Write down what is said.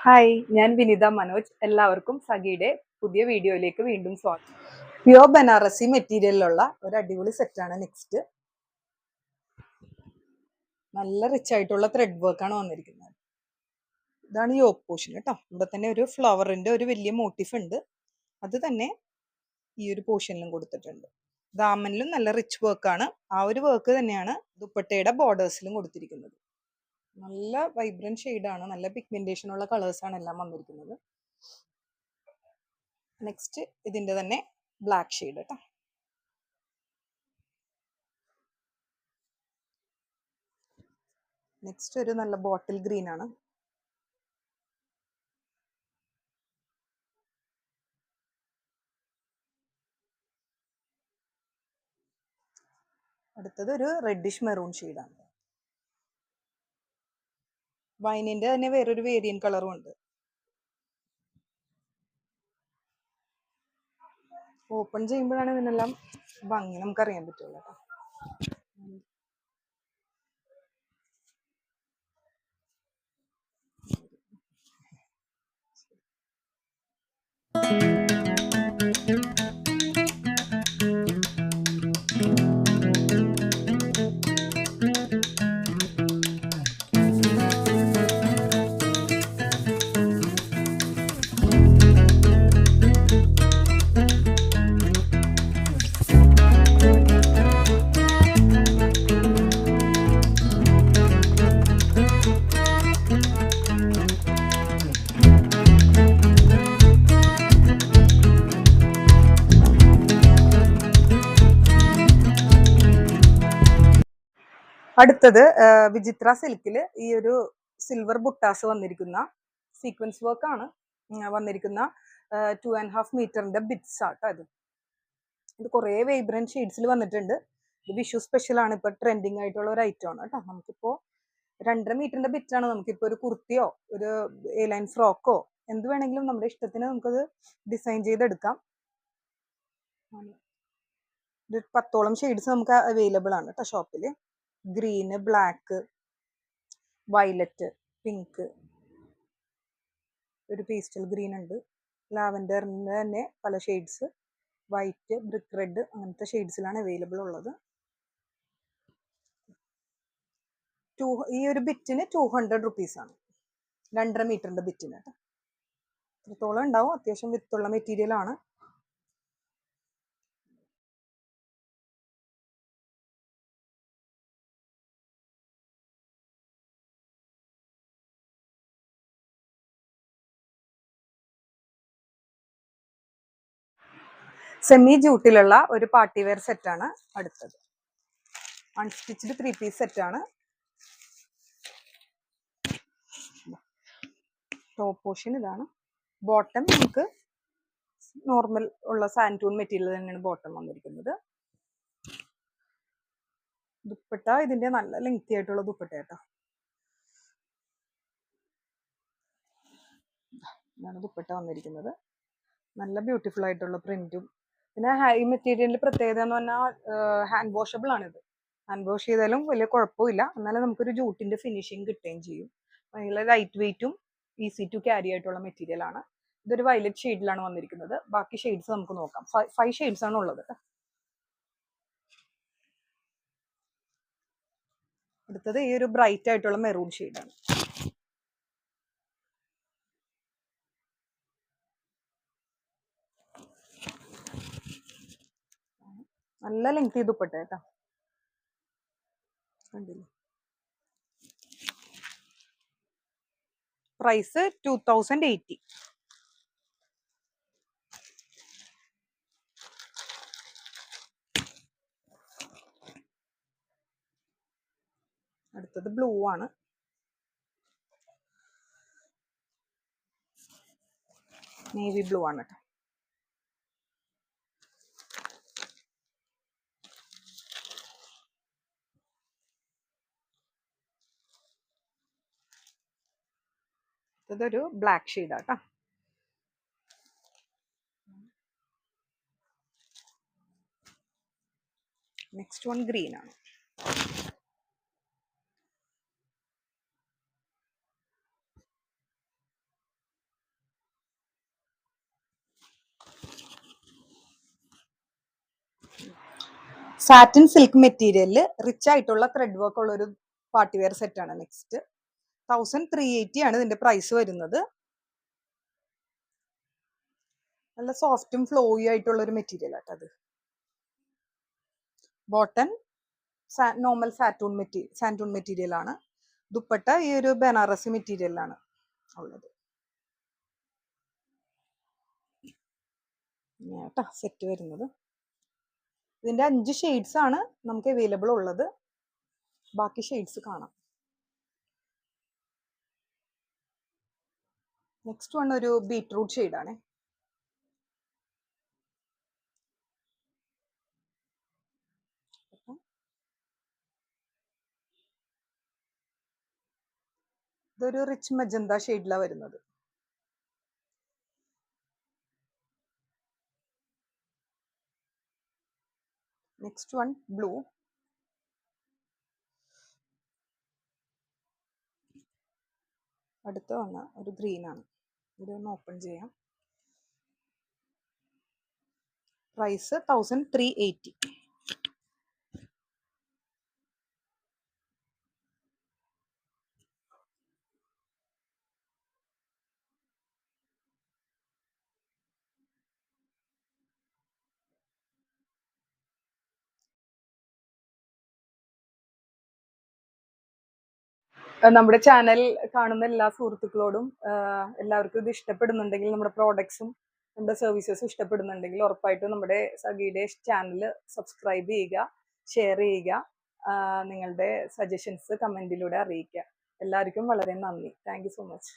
Hi, ഞാൻ വിനിത മനോജ്. എല്ലാവർക്കും സഖിയുടെ പുതിയ വീഡിയോയിലേക്ക് വീണ്ടും സ്വാഗതം. പ്യുവർ ബനാറസി മെറ്റീരിയലിലുള്ള ഒരു അടിപൊളി സെറ്റാണ് നെക്സ്റ്റ്. നല്ല റിച്ച് ആയിട്ടുള്ള ത്രെഡ് വർക്കാണ് വന്നിരിക്കുന്നത്. ഇതാണ് യോക്ക് പോർഷൻ കേട്ടോ. ഇവിടെ തന്നെ ഒരു ഫ്ലവറിന്റെ ഒരു വലിയ മോട്ടീഫ് ഉണ്ട്. അത് തന്നെ ഈ ഒരു പോർഷനിലും കൊടുത്തിട്ടുണ്ട്. ദാമനിലും നല്ല റിച്ച് വർക്കാണ്. ആ ഒരു വർക്ക് തന്നെയാണ് ദുപ്പട്ടയുടെ ബോർഡേഴ്സിലും കൊടുത്തിരിക്കുന്നത്. നല്ല വൈബ്രന്റ് ഷെയ്ഡാണ്, നല്ല പിഗ്മെന്റേഷൻ ഉള്ള കളേഴ്സാണ് എല്ലാം വന്നിരിക്കുന്നത്. നെക്സ്റ്റ് ഇതിന്റെ തന്നെ ബ്ലാക്ക് ഷെയ്ഡ് കേട്ടോ. നെക്സ്റ്റ് ഒരു നല്ല ബോട്ടിൽ ഗ്രീൻ ആണ്. അടുത്തത് ഒരു റെഡിഷ് മെറൂൺ ഷെയ്ഡാണ്. വൈനിന്റെ തന്നെ വേറൊരു വേരിയൻ കളറും ഉണ്ട്. ഓപ്പൺ ചെയ്യുമ്പോഴാണ് ഇതിനെല്ലാം ഭംഗി നമുക്കറിയാൻ പറ്റുള്ളൂ. അടുത്തത് വിചിത്ര സിൽക്കിൽ ഈ ഒരു സിൽവർ ബുട്ടാസ് വന്നിരിക്കുന്ന സീക്വൻസ് വർക്ക് ആണ് വന്നിരിക്കുന്ന 2.5 മീറ്ററിന്റെ ബിറ്റ്സ് ആട്ടോ. ഇത് കുറേ വൈബ്രന്റ് ഷെയ്ഡ്സിൽ വന്നിട്ടുണ്ട്. ഇത് വിഷു സ്പെഷ്യൽ ആണ്, ഇപ്പൊ ട്രെൻഡിങ് ആയിട്ടുള്ള ഒരു ഐറ്റം ആണ് കേട്ടോ. നമുക്കിപ്പോ 2.5 മീറ്ററിന്റെ ബിറ്റാണ്. നമുക്കിപ്പോ ഒരു കുർത്തിയോ ഒരു എ ലൈൻ ഫ്രോക്കോ എന്ത് വേണമെങ്കിലും നമ്മുടെ ഇഷ്ടത്തിന് നമുക്കത് ഡിസൈൻ ചെയ്തെടുക്കാം. ഒരു 10ഓളം ഷെയ്ഡ്സ് നമുക്ക് അവൈലബിൾ ആണ് കേട്ടോ ഷോപ്പിൽ. ഗ്രീന്, ബ്ലാക്ക്, വയലറ്റ്, പിങ്ക്, ഒരു പേസ്റ്റൽ ഗ്രീൻ ഉണ്ട്, ലാവൻഡറിന്റെ തന്നെ പല ഷെയ്ഡ്സ്, വൈറ്റ്, ബ്രിക്ക് റെഡ്, അങ്ങനത്തെ ഷെയ്ഡ്സിലാണ് അവൈലബിൾ ഉള്ളത്. ഈ ഒരു ബിറ്റിന് 200 റുപ്പീസ് ആണ്. 2.5 മീറ്ററിന്റെ ബിറ്റിന് കേട്ടോ. ഇത്രത്തോളം ഉണ്ടാവും. അത്യാവശ്യം വിത്തുള്ള മെറ്റീരിയൽ ആണ്. സെമി ജൂട്ടിലുള്ള ഒരു പാർട്ടി വെയർ സെറ്റാണ് അടുത്തത്. അൺസ്റ്റിച്ച്ഡ് 3 പീസ് സെറ്റാണ്. ടോപ്പ് പോർഷൻ ഇതാണ്. ബോട്ടം നമുക്ക് നോർമൽ ഉള്ള സാൻറ്റൂൺ മെറ്റീരിയൽ തന്നെയാണ് ബോട്ടം വന്നിരിക്കുന്നത്. ദുപ്പട്ട ഇതിന്റെ നല്ല ലെങ്തി ആയിട്ടുള്ള ദുപ്പട്ട കേട്ടോ. ഇതാണ് ദുപ്പട്ട വന്നിരിക്കുന്നത്. നല്ല ബ്യൂട്ടിഫുൾ ആയിട്ടുള്ള പ്രിന്റും. പിന്നെ ഈ മെറ്റീരിയലിന്റെ പ്രത്യേകത എന്ന് പറഞ്ഞാൽ ഹാൻഡ് വാഷബിൾ ആണിത്. ഹാൻഡ് വാഷ് ചെയ്താലും വലിയ കുഴപ്പമില്ല. എന്നാലും നമുക്കൊരു ജൂട്ടിന്റെ ഫിനിഷിങ് കിട്ടുകയും ചെയ്യും. ഭയങ്കര ലൈറ്റ് വെയിറ്റും ഈസി ടു ക്യാരി ആയിട്ടുള്ള മെറ്റീരിയൽ ആണ്. ഇതൊരു വയലറ്റ് ഷെയ്ഡിലാണ് വന്നിരിക്കുന്നത്. ബാക്കി ഷെയ്ഡ്സ് നമുക്ക് നോക്കാം. 5 ഷെയ്ഡ്സ് ആണ് ഉള്ളത്. അടുത്തത് ഈ ഒരു ബ്രൈറ്റ് ആയിട്ടുള്ള മെറൂൺ ഷെയ്ഡാണ്. നല്ല ലെങ്ത് ദുപ്പട്ട കേട്ടോ. കണ്ടില്ലേ? പ്രൈസ് 2080. അടുത്തത് ബ്ലൂ ആണ്. നേവി ബ്ലൂ ആണ് കേട്ടോ. ഇതൊരു ബ്ലാക്ക് ഷെയ്ഡാട്ടോ. നെക്സ്റ്റ് വൺ ഗ്രീൻ ആണ്. സാറ്റിൻ സിൽക്ക് മെറ്റീരിയലിൽ റിച്ച് ആയിട്ടുള്ള ത്രെഡ് വർക്ക് ഉള്ള ഒരു പാർട്ടി വെയർ സെറ്റ് ആണ്. നെക്സ്റ്റ് 1380 ആണ് ഇതിന്റെ പ്രൈസ് വരുന്നത്. നല്ല സോഫ്റ്റും ഫ്ലോയി ആയിട്ടുള്ള ഒരു മെറ്റീരിയൽ ആട്ടോ അത്. ബോട്ടൺ നോർമൽ സാൻറ്റൂൺ മെറ്റീരിയൽ ആണ്. ദുപ്പട്ട ഈ ഒരു ബനാറസി മെറ്റീരിയലാണ് ഉള്ളത്. കേട്ടോ സെറ്റ് വരുന്നത്. ഇതിന്റെ 5 ഷെയ്ഡ്സ് ആണ് നമുക്ക് അവൈലബിൾ ഉള്ളത്. ബാക്കി ഷെയ്ഡ്സ് കാണാം. നെക്സ്റ്റ് വൺ ഒരു ബീട്രൂട്ട് ഷെയ്ഡാണ്. ഇതൊരു റിച്ച് മജന്ത ഷെയ്ഡിലാണ് വരുന്നത്. Next one blue. അടുത്ത വന്ന ഒരു ഗ്രീൻ ആണ്. ഇതൊന്ന് ഓപ്പൺ ചെയ്യാം. പ്രൈസ് 1380. നമ്മുടെ ചാനൽ കാണുന്ന എല്ലാ സുഹൃത്തുക്കളോടും എല്ലാവർക്കും ഇത് ഇഷ്ടപ്പെടുന്നുണ്ടെങ്കിൽ, നമ്മുടെ പ്രോഡക്ട്സും നമ്മുടെ സർവീസസും ഇഷ്ടപ്പെടുന്നുണ്ടെങ്കിൽ ഉറപ്പായിട്ടും നമ്മുടെ സഖിയുടെ ചാനൽ സബ്സ്ക്രൈബ് ചെയ്യുക, ഷെയർ ചെയ്യുക, നിങ്ങളുടെ സജഷൻസ് കമൻറ്റിലൂടെ അറിയിക്കുക. എല്ലാവർക്കും വളരെ നന്ദി. Thank you so much.